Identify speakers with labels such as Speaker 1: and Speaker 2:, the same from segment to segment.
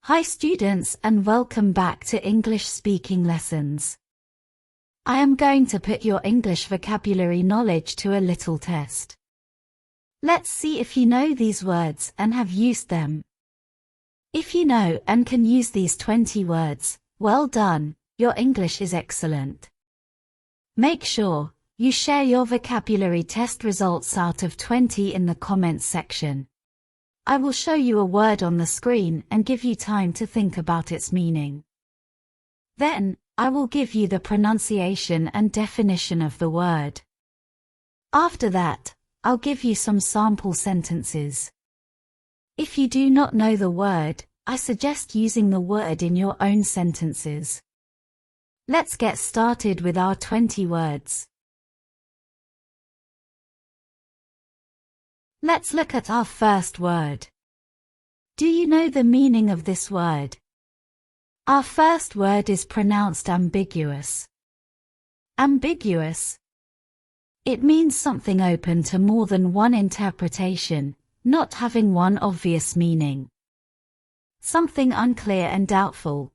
Speaker 1: Hi students, and welcome back to English speaking lessons. I am going to put your English vocabulary knowledge to a little test. Let's see if you know these words and have used them. If you know and can use these 20 words, well done, your English is excellent. Make sure you share your vocabulary test results out of 20 in the comments section. I will show you a word on the screen and give you time to think about its meaning. Then, I will give you the pronunciation and definition of the word. After that, I'll give you some sample sentences. If you do not know the word, I suggest using the word in your own sentences. Let's get started with our 20 words. Let's look at our first word. Do you know the meaning of this word? Our first word is pronounced ambiguous. Ambiguous. It means something open to more than one interpretation, not having one obvious meaning. Something unclear and doubtful.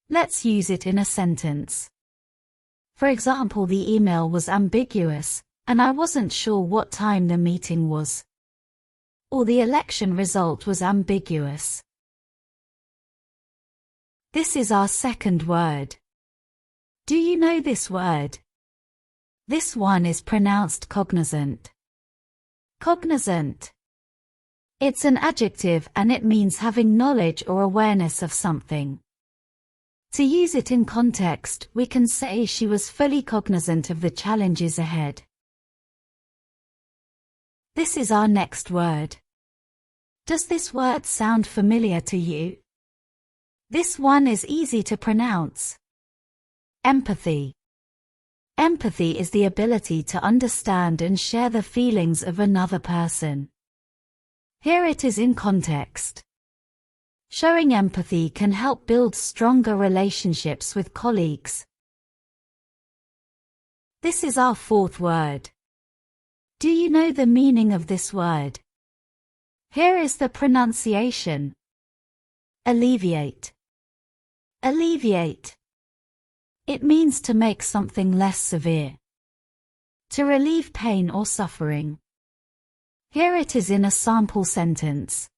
Speaker 1: Let's use it in a sentence. For example, the email was ambiguous, and I wasn't sure what time the meeting was. Or the election result was ambiguous. This is our second word. Do you know this word? This one is pronounced cognizant. Cognizant. It's an adjective and it means having knowledge or awareness of something. To use it in context, we can say she was fully cognizant of the challenges ahead. This is our next word. Does this word sound familiar to you? This one is easy to pronounce. Empathy. Empathy is the ability to understand and share the feelings of another person. Here it is in context. Showing empathy can help build stronger relationships with colleagues. This is our fourth word. Do you know the meaning of this word? Here is the pronunciation. Alleviate. Alleviate. It means to make something less severe. To relieve pain or suffering. Here it is in a sample sentence.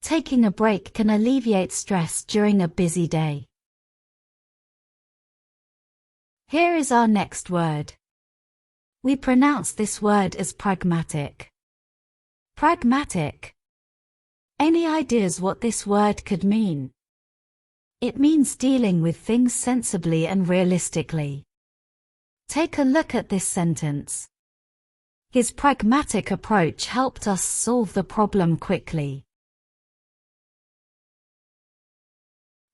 Speaker 1: Taking a break can alleviate stress during a busy day. Here is our next word. We pronounce this word as pragmatic. Pragmatic. Any ideas what this word could mean? It means dealing with things sensibly and realistically. Take a look at this sentence. His pragmatic approach helped us solve the problem quickly.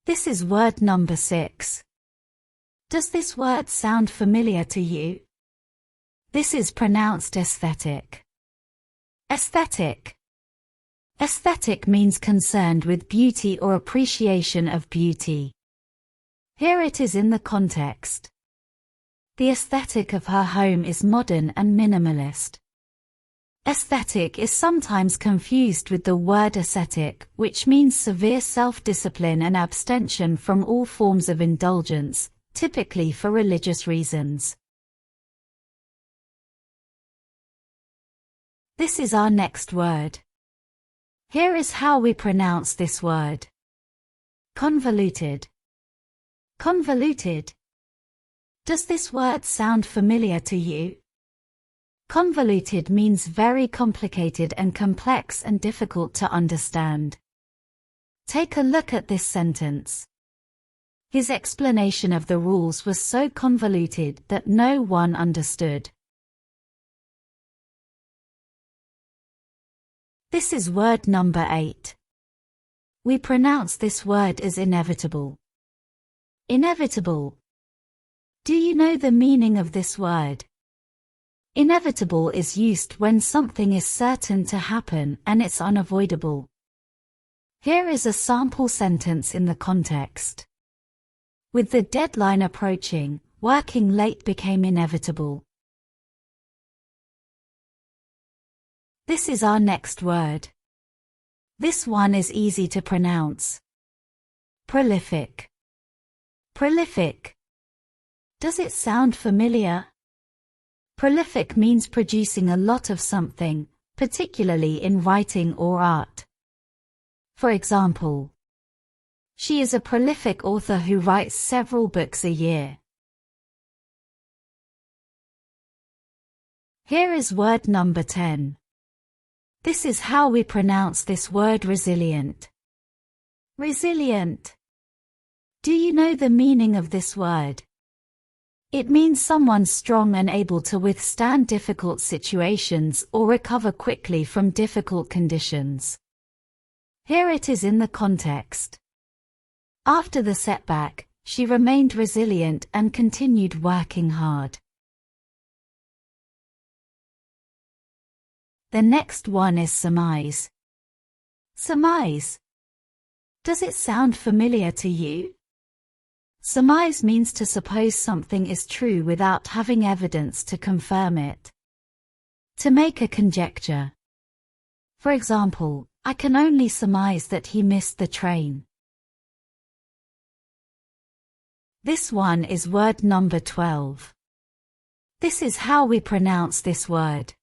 Speaker 1: This is word number 6. Does this word sound familiar to you? This is pronounced aesthetic. Aesthetic. Aesthetic means concerned with beauty or appreciation of beauty. Here it is in the context. The aesthetic of her home is modern and minimalist. Aesthetic is sometimes confused with the word ascetic, which means severe self-discipline and abstention from all forms of indulgence, typically for religious reasons. This is our next word. Here is how we pronounce this word. Convoluted. Convoluted. Does this word sound familiar to you? Convoluted means very complicated and complex and difficult to understand. Take a look at this sentence. His explanation of the rules was so convoluted that no one understood. This is word number 8. We pronounce this word as inevitable. Inevitable. Do you know the meaning of this word? Inevitable is used when something is certain to happen and it's unavoidable. Here is a sample sentence in the context. With the deadline approaching, working late became inevitable. This is our next word. This one is easy to pronounce. Prolific. Prolific. Does it sound familiar? Prolific means producing a lot of something, particularly in writing or art. For example, she is a prolific author who writes several books a year. Here is word number 10. This is how we pronounce this word: resilient. Resilient. Do you know the meaning of this word? It means someone strong and able to withstand difficult situations or recover quickly from difficult conditions. Here it is in the context. After the setback, she remained resilient and continued working hard. The next one is surmise. Surmise. Does it sound familiar to you? Surmise means to suppose something is true without having evidence to confirm it. To make a conjecture. For example, I can only surmise that he missed the train. This one is word number 12. This is how we pronounce this word.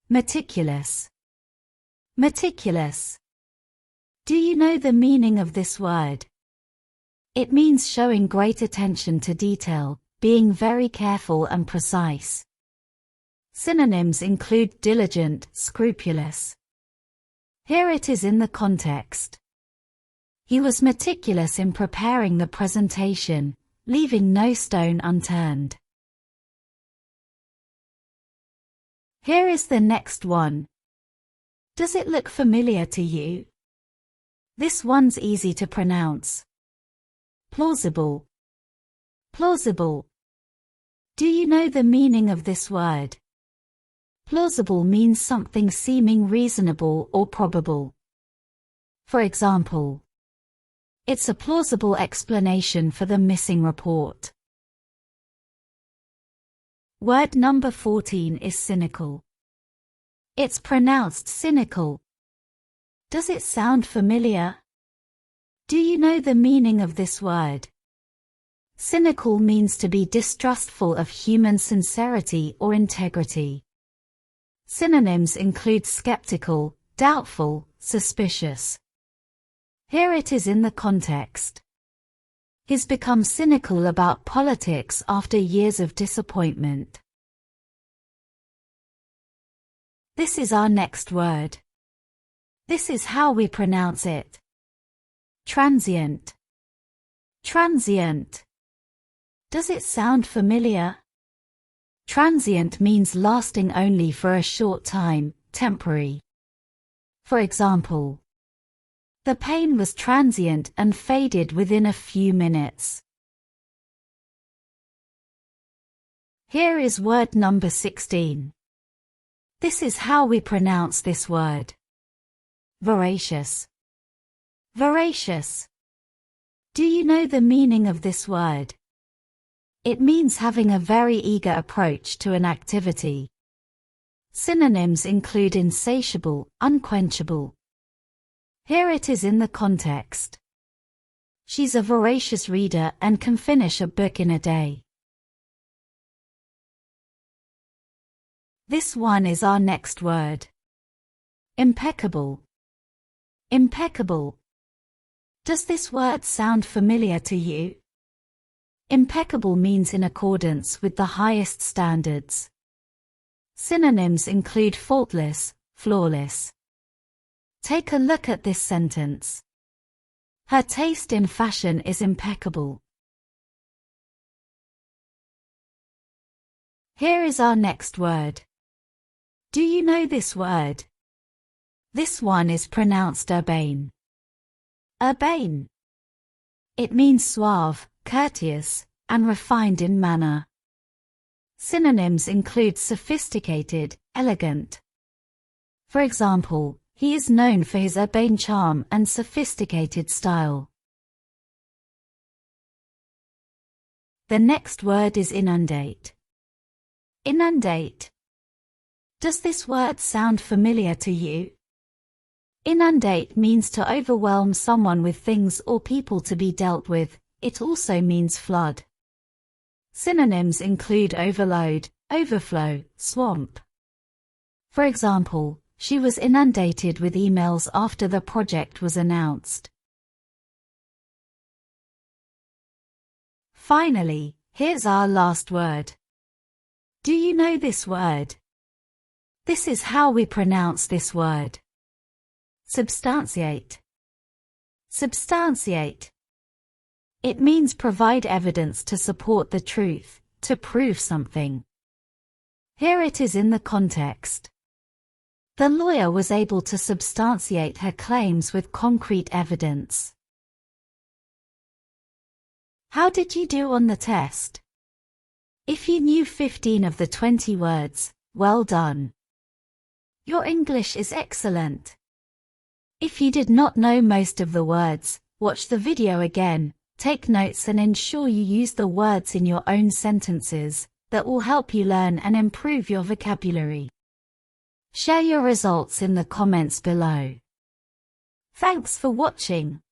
Speaker 1: Meticulous. Meticulous. Do you know the meaning of this word? It means showing great attention to detail, being very careful and precise. Synonyms include diligent, scrupulous. Here it is in the context. He was meticulous in preparing the presentation, leaving no stone unturned. Here is the next one. Does it look familiar to you? This one's easy to pronounce. Plausible. Plausible. Do you know the meaning of this word? Plausible means something seeming reasonable or probable. For example, it's a plausible explanation for the missing report. Word number 14 is cynical. It's pronounced cynical. Does it sound familiar? Do you know the meaning of this word? Cynical means to be distrustful of human sincerity or integrity. Synonyms include skeptical, doubtful, suspicious. Here it is in the context. He's become cynical about politics after years of disappointment. This is our next word. This is how we pronounce it. Transient. Transient. Does it sound familiar? Transient means lasting only for a short time, temporary. For example, the pain was transient and faded within a few minutes. Here is word number 16. This is how we pronounce this word. Voracious. Voracious. Do you know the meaning of this word? It means having a very eager approach to an activity. Synonyms include insatiable, unquenchable. Here it is in the context. She's a voracious reader and can finish a book in a day. This one is our next word. Impeccable. Impeccable. Does this word sound familiar to you? Impeccable means in accordance with the highest standards. Synonyms include faultless, flawless. Take a look at this sentence. Her taste in fashion is impeccable. Here is our next word. Do you know this word? This one is pronounced urbane. Urbane. It means suave, courteous, and refined in manner. Synonyms include sophisticated, elegant. For example, he is known for his urbane charm and sophisticated style. The next word is inundate. Inundate. Does this word sound familiar to you? Inundate means to overwhelm someone with things or people to be dealt with. It also means flood. Synonyms include overload, overflow, swamp. For example, she was inundated with emails after the project was announced. Finally, here's our last word. Do you know this word? This is how we pronounce this word. Substantiate. Substantiate. It means provide evidence to support the truth, to prove something. Here it is in the context. The lawyer was able to substantiate her claims with concrete evidence. How did you do on the test? If you knew 15 of the 20 words, well done. Your English is excellent. If you did not know most of the words, watch the video again, take notes and ensure you use the words in your own sentences. That will help you learn and improve your vocabulary. Share your results in the comments below. Thanks for watching.